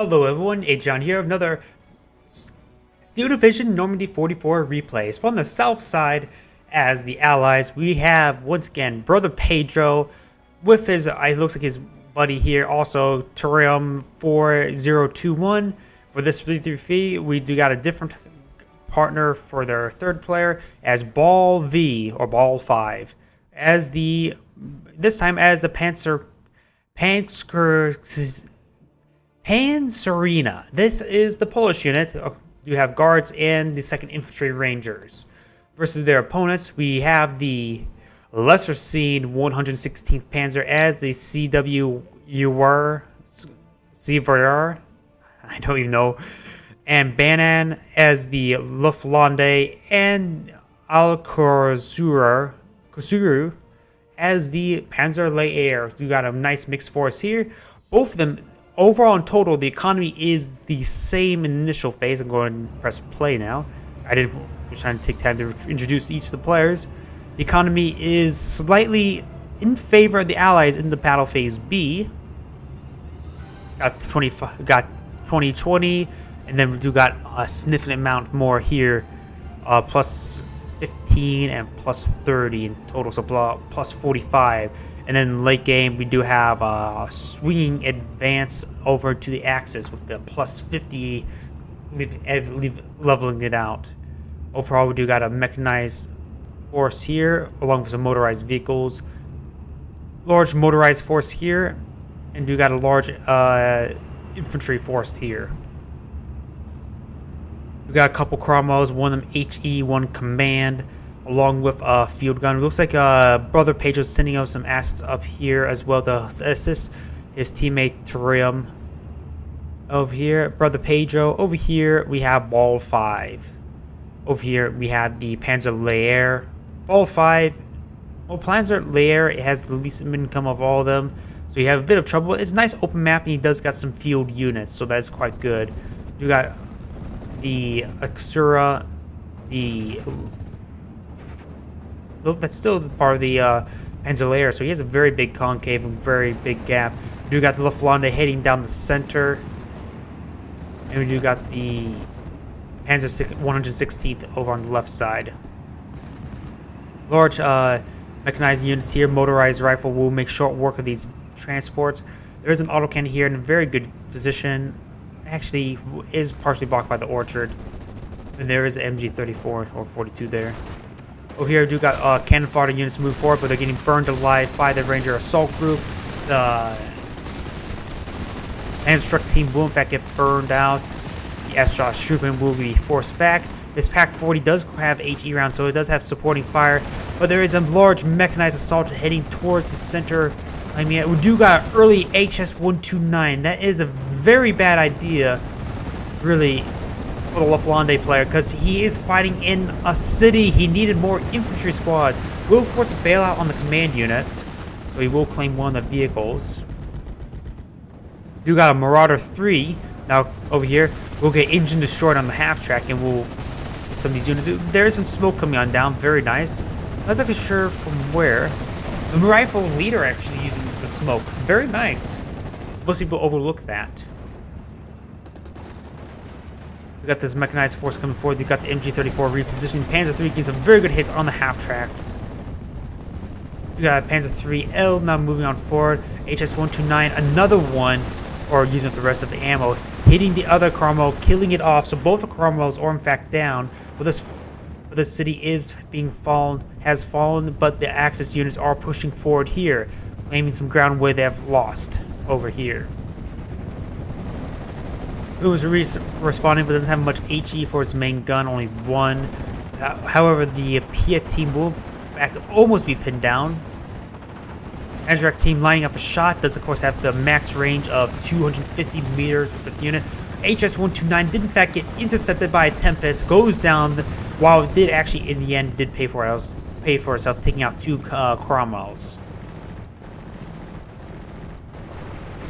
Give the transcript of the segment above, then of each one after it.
Hello everyone, Agion here, another Steel Division Normandy 44 replay. So on the south side, as the allies, we have, once again, Brother Pedro with his, it looks like his buddy here, also Turium 4021. For this 333, we do got a different partner for their third player as Ball V, or Ball 5. As the, this time as the Panzerina. This is the Polish unit. You have guards and the 2nd Infantry Rangers. Versus their opponents, we have the lesser seen 116th Panzer as the CWUR, I don't even know, and Banan as the Luftlande, and Al-Kursuru as the Panzer Lehr. You got a nice mixed force here. Both of them. Overall, in total, the economy is the same in the initial phase. I'm going to press play now. Was trying to take time to introduce each of the players. The economy is slightly in favor of the Allies in the battle phase B. Got 2020, and then we do got a significant amount more here, plus 15 and plus 30 in total, so plus 45. And then late game, we do have a swinging advance over to the Axis with the plus 50, leveling it out. Overall, we do got a mechanized force here, along with some motorized vehicles. Large motorized force here, and do got a large infantry force here. We got a couple Cromwells, one of them HE, one command, along with a field gun. It looks like Brother Pedro's sending out some assets up here as well to assist his teammate Turium. Over here, Brother Pedro. Over here, we have Ball 5. Over here, we have the Panzer Lehr. Ball 5. Well, Panzer Lehr, it has the least income of all of them, so you have a bit of trouble. It's a nice open map, and he does got some field units, so that's quite good. You got the Axura, the... That's still part of the Panzer Lehr, so he has a very big concave and very big gap. We do got the Luftlande heading down the center, and we do got the Panzer 116th over on the left side. Large mechanized units here. Motorized rifle will make short work of these transports. There is an autocannon here in a very good position. Actually, is partially blocked by the orchard, and there is an MG34 or 42 there. Over here, we do got cannon fodder units move forward, but they're getting burned alive by the Ranger Assault Group. The Landstruck team will in fact get burned out. The S-Shot Schumann will be forced back. This Pack 40 does have HE rounds, so it does have supporting fire, but there is a large mechanized assault heading towards the center. I mean, we do got early HS-129. That is a very bad idea, really, for the Luftlande player, because he is fighting in a city. He needed more infantry squads. Will force to bail out on the command unit, so he will claim one of the vehicles. Do got a Marauder 3 now over here. We'll get engine destroyed on the half track, and we'll get some of these units. There is some smoke coming on down. Very nice. Not exactly sure from where. The rifle leader actually using the smoke. Very nice. Most people overlook that. We got this mechanized force coming forward. You got the MG34 repositioning. Panzer 3 getting some very good hits on the half tracks. You got Panzer 3L now moving on forward. HS-129, another one, or using up the rest of the ammo, hitting the other Cromwell, killing it off. So both the Cromwells are in fact down. But this city is has fallen, but the Axis units are pushing forward here, claiming some ground where they have lost over here. It was responding, but doesn't have much HE for its main gun, only one. However, the Piet team will in fact almost be pinned down. Azrak team lining up a shot does of course have the max range of 250 meters with its unit. HS-129 did in fact get intercepted by a Tempest, goes down, while it did actually in the end did pay for itself, taking out 2 Cromwells.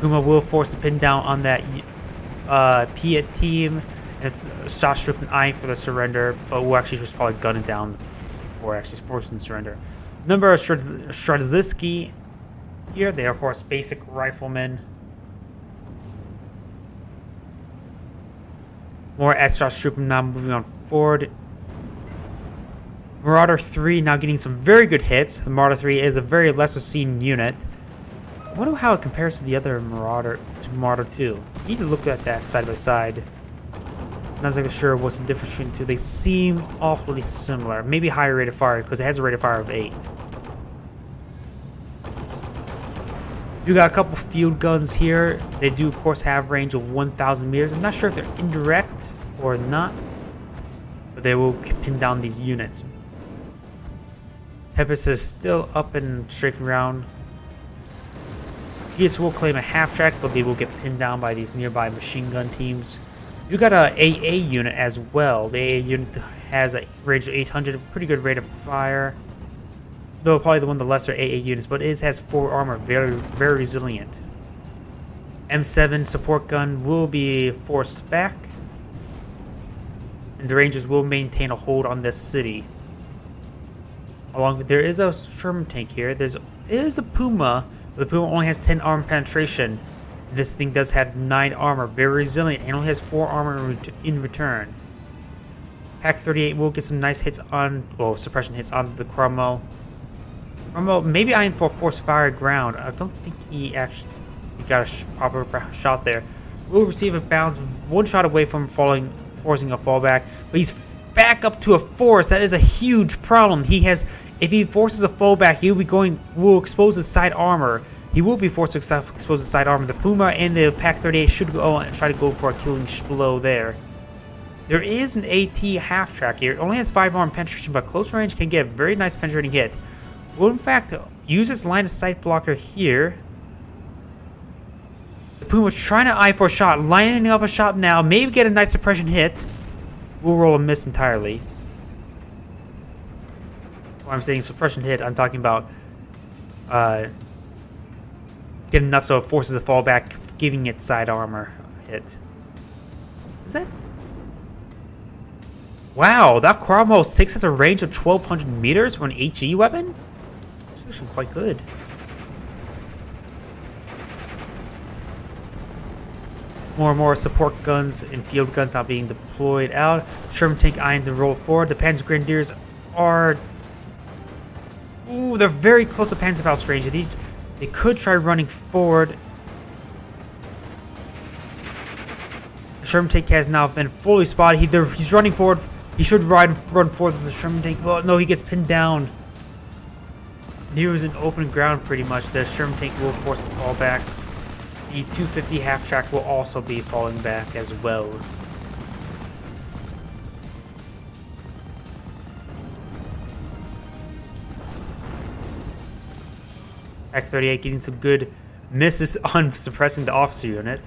Kuma will force the pin down on that Piet team, and it's Shashrup and I for the surrender, but we'll actually just probably gun it down before actually forcing the surrender. Number of Stradzisky here, they are of course basic riflemen. More S-Shot Trooper now moving on forward. Marauder 3 now getting some very good hits. The Marauder 3 is a very lesser seen unit. I wonder how it compares to the other Marauder, to Marauder 2. You need to look at that side by side. Not exactly sure what's the difference between the two. They seem awfully similar. Maybe higher rate of fire because it has a rate of fire of 8. You got a couple field guns here. They do, of course, have range of 1,000 meters. I'm not sure if they're indirect or not, but they will pin down these units. Tempest is still up and strafing around. Units will claim a half track, but they will get pinned down by these nearby machine gun teams. You got a AA unit as well. The AA unit has a range of 800, a pretty good rate of fire. Though probably one of the lesser AA units, but it has 4 armor, very resilient. M7 support gun will be forced back, and the Rangers will maintain a hold on this city. Along with, there is a Sherman tank here. There is a Puma, but the Puma only has 10 armor penetration. This thing does have 9 armor, very resilient, and only has 4 armor in return. Pack 38 will get some nice hits on, well, suppression hits on the Cromwell. Cromwell maybe eyeing for forced fire ground. I don't think he actually got a proper shot there. Will receive a bounce, 1 shot away from forcing a fallback, but he's back up to a force. That is a huge problem. He has, if he forces a fallback, will expose his side armor. He will be forced to expose his side armor. The Puma and the Pack 38 should go and try to go for a killing blow there. There is an AT half track here. It only has 5 armor penetration, but close range can get a very nice penetrating hit. Will in fact use this line of sight blocker here. The Puma trying to eye for a shot, lining up a shot now, maybe get a nice suppression hit. Will roll a miss entirely. When I'm saying suppression hit, I'm talking about get enough so it forces a fallback, giving it side armor hit. Is that? Wow, that Cromwell 6 has a range of 1,200 meters for an HE weapon? That's actually quite good. More and more support guns and field guns now being deployed out. Sherman tank eyeing to roll forward. The Panzer Grenadiers are... Ooh, they're very close to Panzerfaust range. They could try running forward. Sherman tank has now been fully spotted. He's running forward. He should run forward with the Sherman tank. Well, no, he gets pinned down. He was in open ground pretty much. The Sherman tank will force the fall back. The 250 half track will also be falling back as well. Pack 38 getting some good misses on suppressing the officer unit.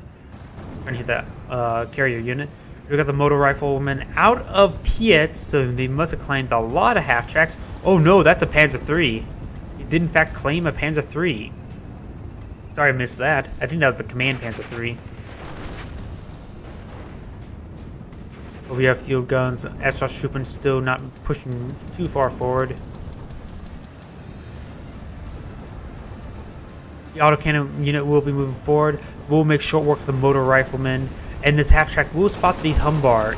Trying to hit that carrier unit. We got the motor rifleman out of Pietz, so they must have claimed a lot of half tracks. Oh no, that's a Panzer III. He did in fact claim a Panzer III. Sorry I missed that. I think that was the command Panzer III. But we have field guns. S-Shot Troopers still not pushing too far forward. The autocannon unit will be moving forward. We'll make short work of the motor rifleman. And this half track will spot the Humbar.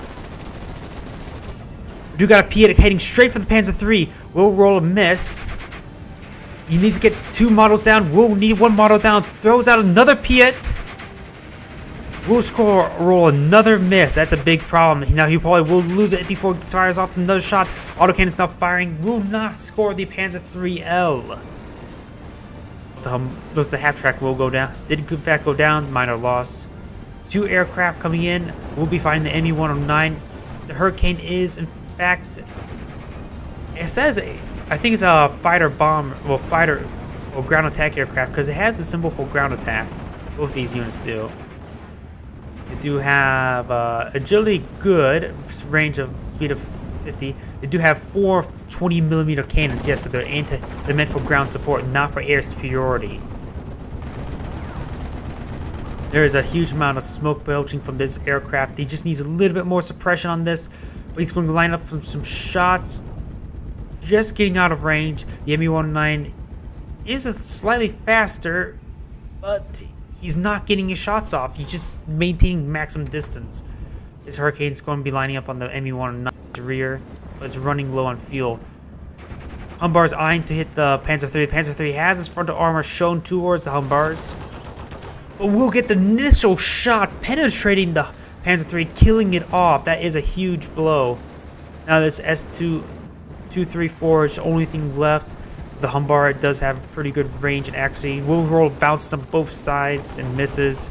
We do got a Piet heading straight for the Panzer III. We'll roll a miss. He needs to get 2 models down. We'll need 1 model down. Throws out another Piet. We'll roll another miss. That's a big problem. Now he probably will lose it before he fires off another shot. Autocannon's now firing. Will not score the Panzer IIIL. The half track will go down. Did in fact go down. Minor loss. 2 aircraft coming in. We'll be fighting the ME-109. The Hurricane is in fact. It says, I think it's a fighter bomb, well, fighter or ground attack aircraft because it has the symbol for ground attack. Both these units do. They do have agility good, range of speed of 50. They do have 4 20mm cannons. Yes, so they're meant for ground support, not for air superiority. There is a huge amount of smoke belching from this aircraft. He just needs a little bit more suppression on this, but he's going to line up some shots. Just getting out of range. The ME-109 is slightly faster, but he's not getting his shots off. He's just maintaining maximum distance. This Hurricane's going to be lining up on the ME-109's rear, but it's running low on fuel. Humbar's eyeing to hit the Panzer III. Panzer III has his frontal armor shown towards the Humbars. But we'll get the initial shot penetrating the Panzer III, killing it off. That is a huge blow. Now this S234 is the only thing left. The Humbar does have pretty good range and accuracy. Will roll bounces on both sides and misses.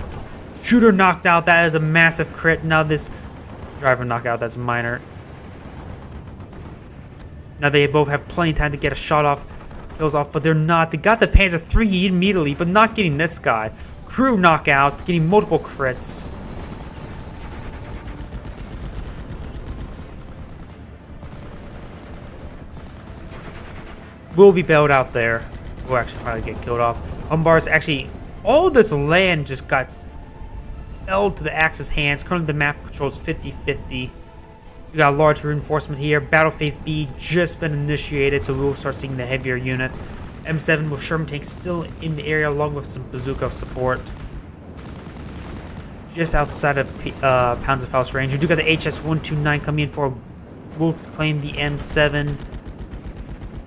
Shooter knocked out. That is a massive crit. Now this driver knockout. That's minor. Now they both have plenty of time to get a shot off, kills off, but they're not. They got the Panzer III immediately, but not getting this guy. Crew knockout, getting multiple crits. Will be bailed out there. Will actually finally get killed off. Humbars actually, all this land just got held to the Axis hands. Currently the map controls 50-50. We got a large reinforcement here. Battle phase B just been initiated, so we will start seeing the heavier units. M7 with Sherman tanks still in the area, along with some bazooka support. Just outside of Panzerfaust range. We do got the HS-129 coming in for. We'll claim the M7.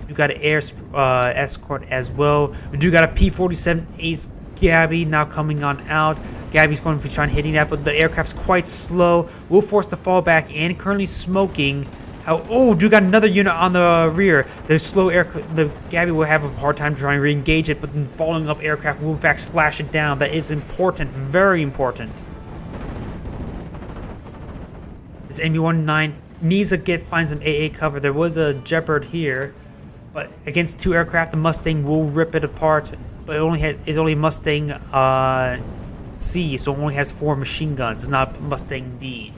We got an air escort as well. We do got a P-47 Ace Gabby now coming on out. Gabby's going to be trying hitting that, but the aircraft's quite slow. We'll force the fallback and currently smoking. Oh, do got another unit on the rear. The slow aircraft, the Gabby will have a hard time trying to re-engage it, but then following up aircraft will in fact slash it down. That is important, very important. This ME-109 needs to find some AA cover. There was a Jeopard here, but against two aircraft, the Mustang will rip it apart. But it is only Mustang C, so it only has 4 machine guns. It's not Mustang D.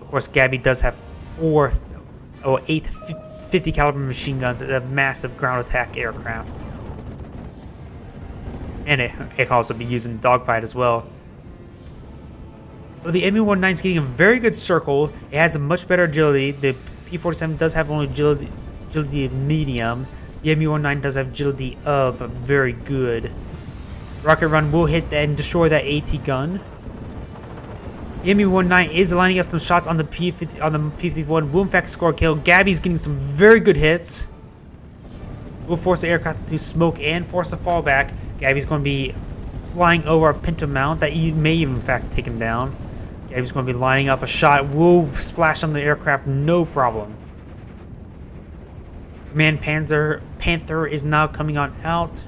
Of course, Gabby does have 8 50 caliber machine guns, a massive ground attack aircraft, and it can also be used in dogfight as well. But the ME-109 is getting a very good circle. It has a much better agility. The P-47 does have only agility of medium. The ME-109 does have agility of very good. Rocket Run will hit that and destroy that AT gun. The ME-109 is lining up some shots on the P-51. Will in fact score a kill. Gabby's getting some very good hits. Will force the aircraft to smoke and force a fallback. Gabby's going to be flying over a Pinto Mount that may even in fact take him down. Gabby's going to be lining up a shot. Will splash on the aircraft, no problem. Command Panther is now coming on out.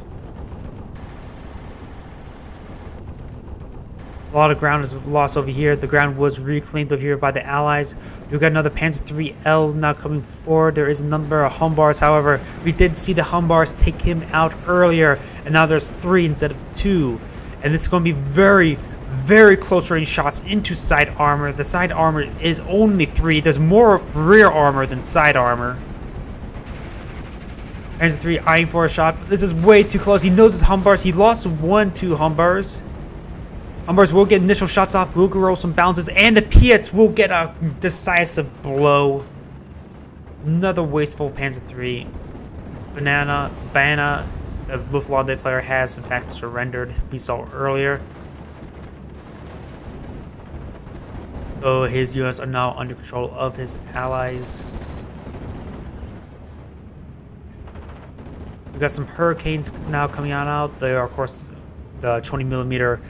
A lot of ground is lost over here. The ground was reclaimed over here by the Allies. We've got another Panzer IIIL now coming forward. There is a number of Humbars. However, we did see the Humbars take him out earlier, and now there's 3 instead of 2. And it's going to be very, very close range shots into side armor. The side armor is only 3. There's more rear armor than side armor. Panzer III eyeing for a shot. This is way too close. He knows his Humbars. He lost 2 Humbars. Humbars will get initial shots off. Will roll some bounces. And the Piets will get a decisive blow. Another wasteful Panzer III. Banana, the Luftwaffe player has in fact surrendered. We saw earlier. So his units are now under control of his allies. We've got some Hurricanes now coming on out. They are, of course, the 20mm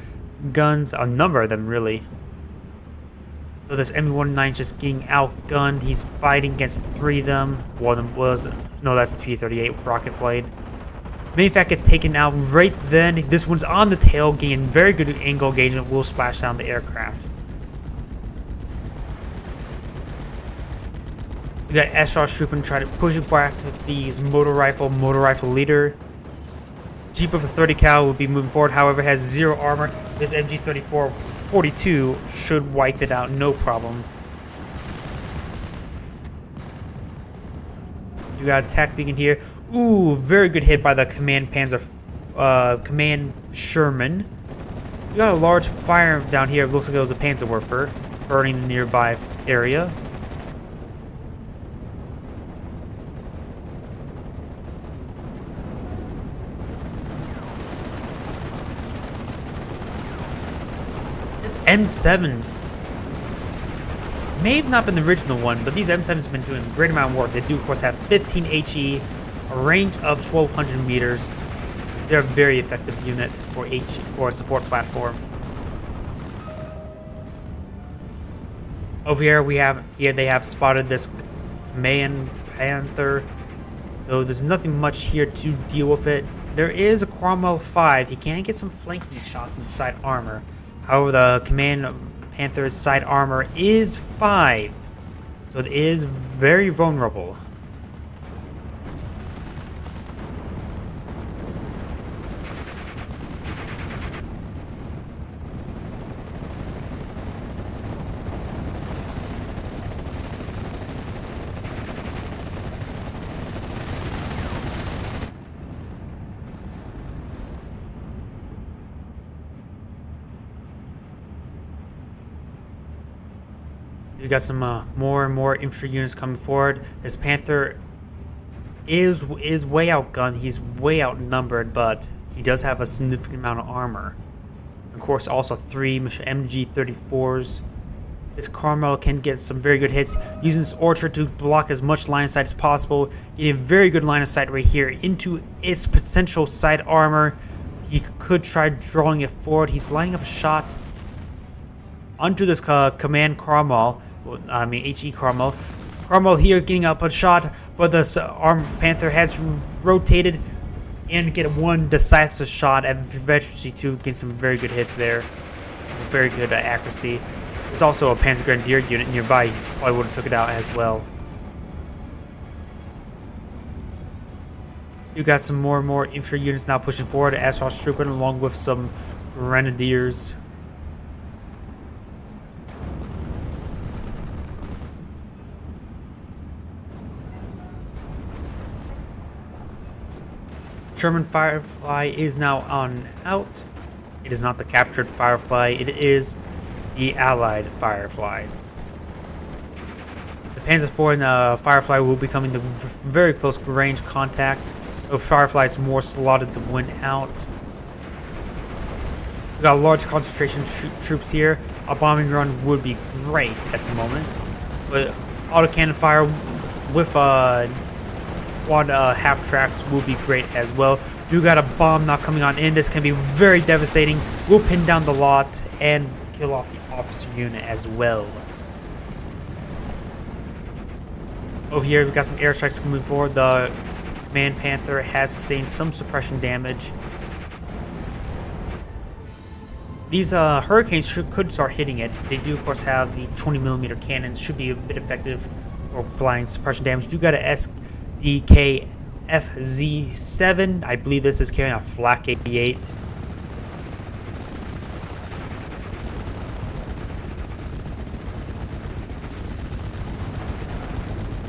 guns, a number of them, really. So this ME-109 just getting outgunned. He's fighting against 3 of them. One of them was... No, that's the P-38 with rocket blade. May in fact get taken out right then. This one's on the tail, getting very good angle engagement. Will splash down the aircraft. We got SR Trooping trying to push back with these motor rifle leader. Jeep of a 30 cal will be moving forward, however, has 0 armor. This MG-34 42 should wipe it out, no problem. You got attack beacon here. Ooh, very good hit by the Command Sherman. You got a large fire down here. It looks like it was a Panzerwerfer burning the nearby area. This M7 May have not been the original one, but these M7s have been doing a great amount of work. They do, of course, have 15 HE, a range of 1,200 meters. They're a very effective unit for a support platform. Over here they have spotted this Mayan Panther, though there's nothing much here to deal with it. There is a Cromwell 5. He can get some flanking shots in the side armor. However, the Command Panther's side armor is 5, so it is very vulnerable. We got some more and more infantry units coming forward. This Panther is way outgunned. He's way outnumbered, but he does have a significant amount of armor. Of course, also 3 MG-34s. This Carmel can get some very good hits, using this orchard to block as much line of sight as possible. Getting a very good line of sight right here into its potential side armor. He could try drawing it forward. He's lining up a shot onto this Command Cromwell. HE Cromwell. Cromwell here getting up a shot, but the Panther has rotated and get one decisive shot at Veterancy 2, getting some very good hits there. Very good accuracy. There's also a Panzer Grenadier unit nearby. He probably would have took it out as well. You got some more and more infantry units now pushing forward. Astros trooping along with some Grenadiers. German Firefly is now on out. It is not the captured Firefly, it is the Allied Firefly. The Panzer IV and Firefly will be coming to very close range contact. The Firefly is more slotted to win out. We got a large concentration troops here. A bombing run would be great at the moment, but autocannon fire with quad half tracks will be great as well. You got a bomb not coming on in. This can be very devastating. We'll pin down the lot and kill off the officer unit as well. Over here, we've got some airstrikes coming forward. The Command Panther has sustained some suppression damage. These Hurricanes could start hitting it. They do, of course, have the 20mm cannons. Should be a bit effective for applying suppression damage. Do got a SDK FZ7. I believe this is carrying a Flak 88.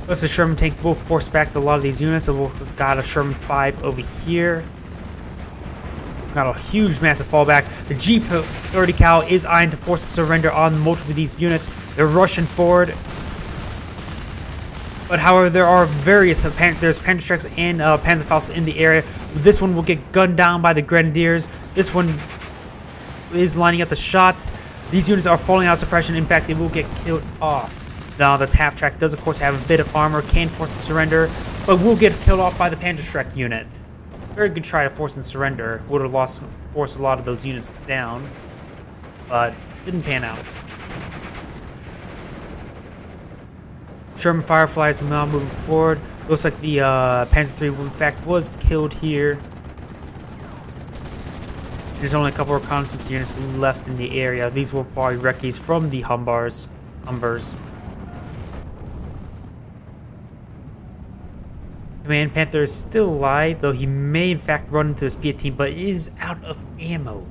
Plus the Sherman tank will force back a lot of these units, so we've got a Sherman 5 over here. Got a huge, massive fallback. The G30 Cal is eyeing to force a surrender on multiple of these units. They're rushing forward. But however, there are various there's Panzerstrecks and Panzerfaust in the area. This one will get gunned down by the Grenadiers. This one is lining up the shot. These units are falling out of suppression. In fact, they will get killed off. Now, this half-track does, of course, have a bit of armor, can force a surrender, but will get killed off by the Panzerstreck unit. Very good try to force and surrender. Would have forced a lot of those units down, but didn't pan out. Sherman Firefly is now moving forward. Looks like the Panzer III, in fact, was killed here. There's only a couple of reconnaissance units left in the area. These were probably recce's from the Humbers. Command Panther is still alive, though he may in fact run into his P-18, but is out of ammo.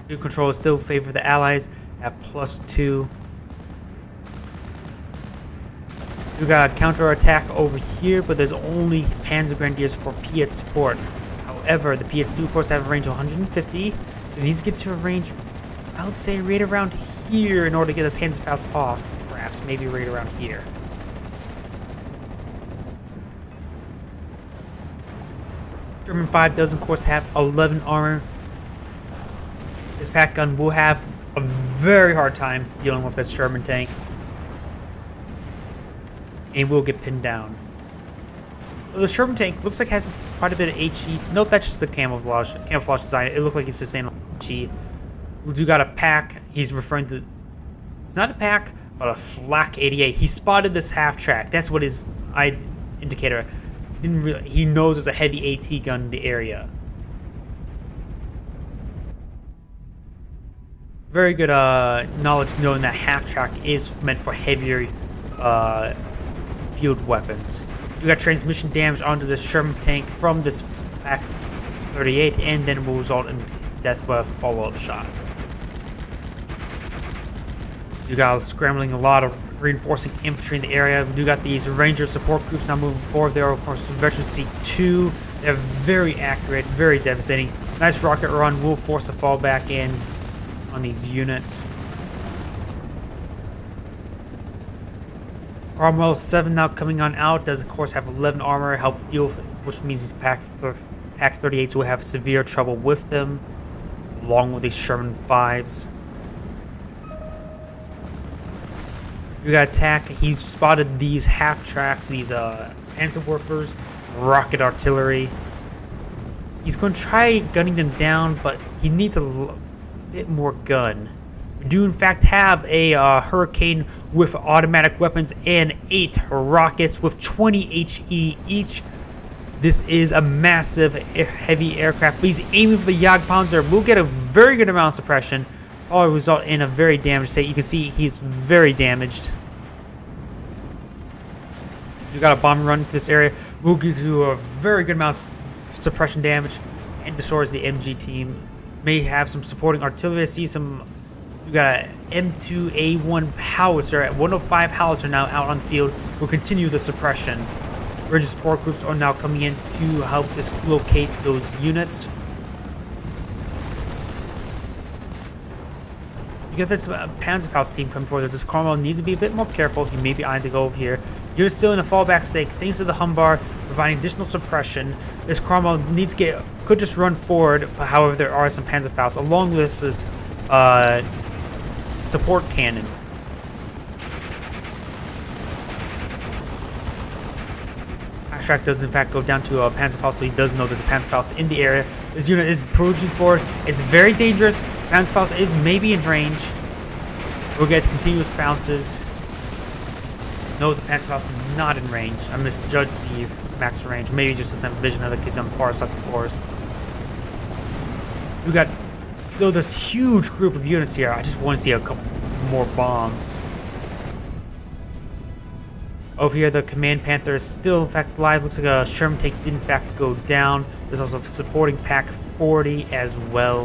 New control still favor the Allies at +2. We got a counter-attack over here, but there's only Panzer Grenadiers for P-8 support. However, the P-8s do, of course, have a range of 150, so these get to a range I would say right around here in order to get the Panzerfaust off. Perhaps, maybe right around here. German 5 does, of course, have 11 armor. This pack gun will have a very hard time dealing with this Sherman tank. And will get pinned down. Well, the Sherman tank looks like it has quite a bit of HE. Nope, that's just the camouflage design. It looked like it's the same HE. We do got a pack. He's referring to... It's not a pack, but a flak 88. He spotted this half track. That's what his indicator... He knows there's a heavy AT gun in the area. Very good knowledge knowing that half track is meant for heavier field weapons. We got transmission damage onto the Sherman tank from this Pack 38, and then will result in death by a follow-up shot. You got scrambling a lot of reinforcing infantry in the area. We do got these Ranger support groups now moving forward. There are, of course, Veteran C2. They're very accurate, very devastating. Nice rocket run will force a fall back in on these units. Cromwell 7 now coming on out. Does, of course, have 11 armor. Help deal with it, which means these Pack 38s will have severe trouble with them, along with these Sherman 5s. We got attack. He's spotted these half tracks, these Panzerwerfers, rocket artillery. He's going to try gunning them down, but he needs a bit more gun. We do in fact have a Hurricane with automatic weapons and 8 rockets with 20 HE each. This is a massive heavy aircraft, but he's aiming for the Jagdpanzer. We'll get a very good amount of suppression. Probably result in a very damaged state. You can see he's very damaged. You got a bomb run to this area. We'll give you a very good amount of suppression damage and destroys the MG team. May have some supporting artillery. I see some. You got an M2A1 howitzer at 105 howitzer now out on the field. We'll continue the suppression. Ranger support groups are now coming in to help dislocate those units. You get this Panzerfaust team coming forward. This Cromwell needs to be a bit more careful. He may be eyeing to go over here. You're still in a fallback state thanks to the Humbar providing additional suppression. This Cromwell needs to could just run forward, but however there are some Panzerfausts along with this support cannon. Track does in fact go down to a Panzerfaust, so he does know there's a Panzerfaust in the area. This unit is approaching forward. It's very dangerous. Panzerfaust is maybe in range. We'll get continuous bounces. No, the Panzerfaust is not in range. I misjudged the max range. Maybe just a vision of it because he's on the far side of the forest. We got so this huge group of units here. I just want to see a couple more bombs. Over here, the Command Panther is still, in fact, live. Looks like a Sherman tank did, in fact, go down. There's also a supporting Pack 40 as well.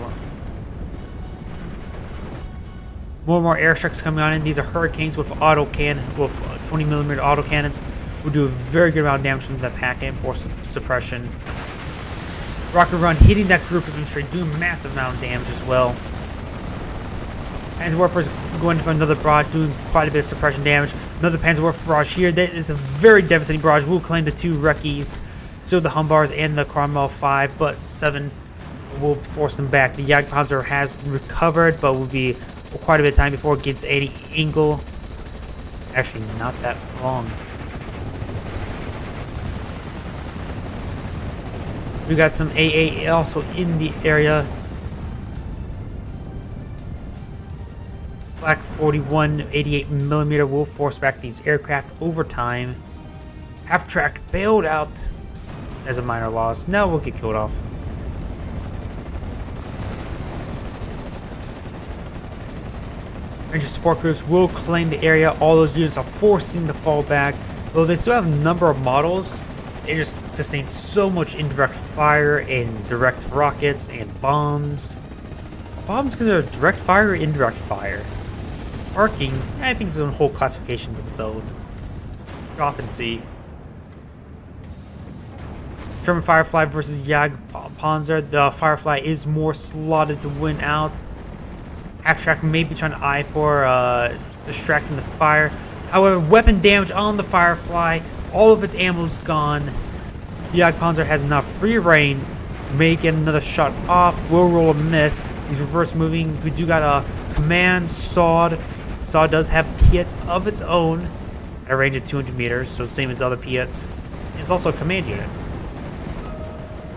More and more airstrikes coming on in. These are Hurricanes with 20mm autocannons. Will do a very good amount of damage to that pack and force suppression. Rocket run hitting that group of infantry, doing a massive amount of damage as well. Panzerwerfer's going for another barrage, doing quite a bit of suppression damage. Another Panzerwerfer barrage here. That is a very devastating barrage. We'll claim the 2 Reckies, so the Humbars and the Cromwell 5, but 7 will force them back. The Jagdpanzer has recovered, but will be quite a bit of time before it gets any angle. Actually, not that long. We got some AA also in the area. Black 41 88mm will force back these aircraft over time. Half track bailed out as a minor loss. Now we'll get killed off. Ranger support groups will claim the area. All those units are forcing the fall back. Though they still have a number of models, they just sustain so much indirect fire and direct rockets and bombs. Bombs gonna direct fire or indirect fire? Arcing, I think it's a whole classification of its own. Drop and see. German Firefly versus Jagdpanzer. The Firefly is more slotted to win out. Half-track may be trying to eye for distracting the fire. However, weapon damage on the Firefly. All of its ammo's gone. The Jagdpanzer has enough free reign. May get another shot off. Will roll a miss. He's reverse moving. We do got a command Sword. Sword does have Piets of its own at a range of 200 meters, so same as other Piets. It's also a command unit.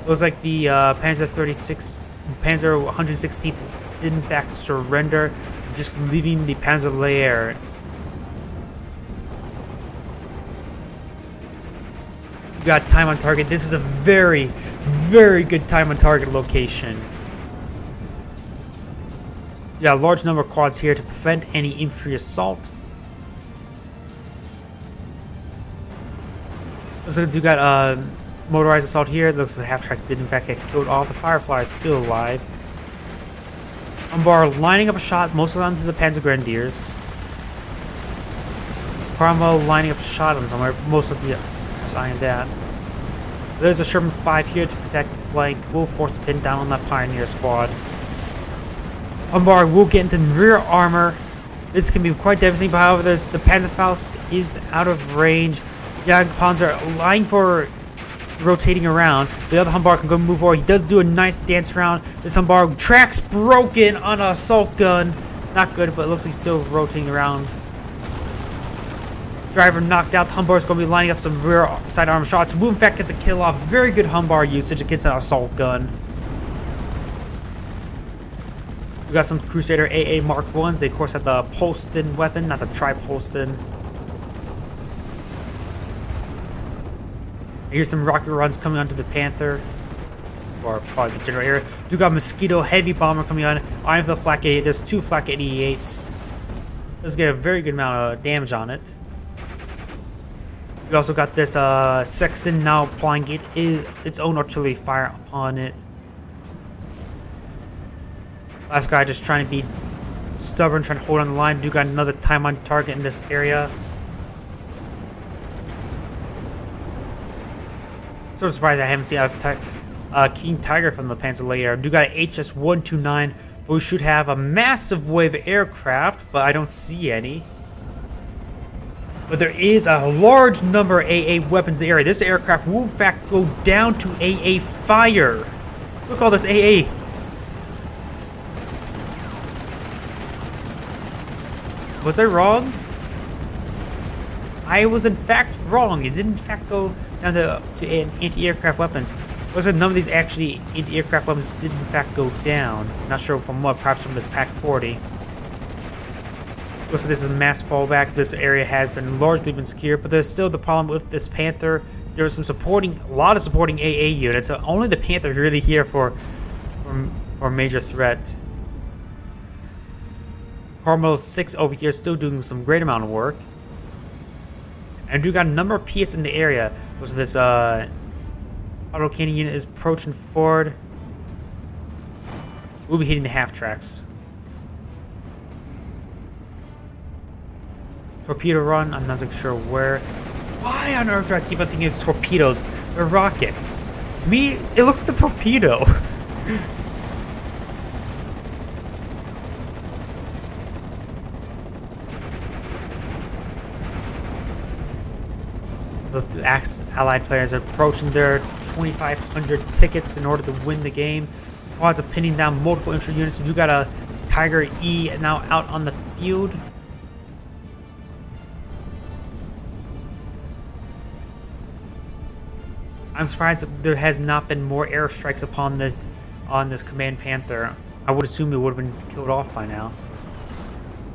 Looks like the Panzer 116th did in fact surrender, just leaving the Panzer layer. You got time on target. This is a very, very good time on target location. You got a large number of quads here to prevent any infantry assault. So you got motorized assault here. It looks like the half-track did in fact get killed off. The Firefly is still alive. Umbar lining up a shot, mostly onto the Panzer Grenadiers. Cromwell lining up a shot on somewhere, most of the eyeing that. There's a Sherman 5 here to protect the flank. We'll force a pin down on that Pioneer squad. Umbar will get into rear armor. This can be quite devastating, but however, the Panzerfaust is out of range. Jagdpanzer lying for rotating around. The other Humbar can go move forward. He does do a nice dance around. This Humbar tracks broken on an assault gun. Not good, but it looks like he's still rotating around. Driver knocked out. The Humbar is going to be lining up some rear side armor shots. Will in fact get the kill off. Very good Humbar usage against an assault gun. We got some Crusader AA Mark 1s. They of course have the Polston weapon, not the Tri-Polston. Here's some rocket runs coming onto the Panther, or probably the general area. We got Mosquito heavy bomber coming on. Iron for the Flak 88. There's 2 Flak 88s. Let's get a very good amount of damage on it. We also got this Sexton now applying its own artillery fire upon it. Last guy just trying to be stubborn, trying to hold on the line. Do got another time on target in this area. So surprised I haven't seen a King Tiger from the Panzer layer. Do got an HS-129, but we should have a massive wave of aircraft, but I don't see any. But there is a large number of AA weapons in the area. This aircraft will in fact go down to AA fire. Look at all this AA. Was I wrong? I was in fact wrong. It did in fact go down to anti-aircraft weapons. Looks like none of these actually anti-aircraft weapons did in fact go down. Not sure from what, perhaps from this Pack 40. Looks like this is a mass fallback. This area has been largely been secured, but there's still the problem with this Panther. There was a lot of supporting AA units. So only the Panther really here for major threat. Carmel 6 over here still doing some great amount of work. And we got a number of Piets in the area. So this auto cannon unit is approaching forward. We'll be hitting the half tracks. Torpedo run, I'm not sure where. Why on earth do I keep on thinking it's torpedoes? They're rockets. To me, it looks like a torpedo. The Allied players are approaching their 2,500 tickets in order to win the game. Quads are pinning down multiple infantry units. We do got a Tiger E now out on the field. I'm surprised that there has not been more airstrikes upon this Command Panther. I would assume it would have been killed off by now.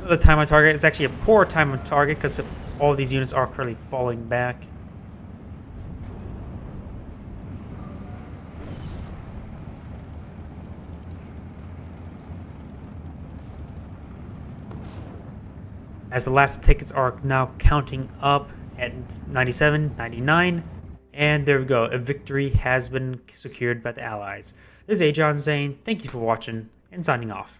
The time on target is actually a poor time on target because all of these units are currently falling back. As the last tickets are now counting up at 97, 99, and there we go. A victory has been secured by the Allies. This is Agion saying thank you for watching and signing off.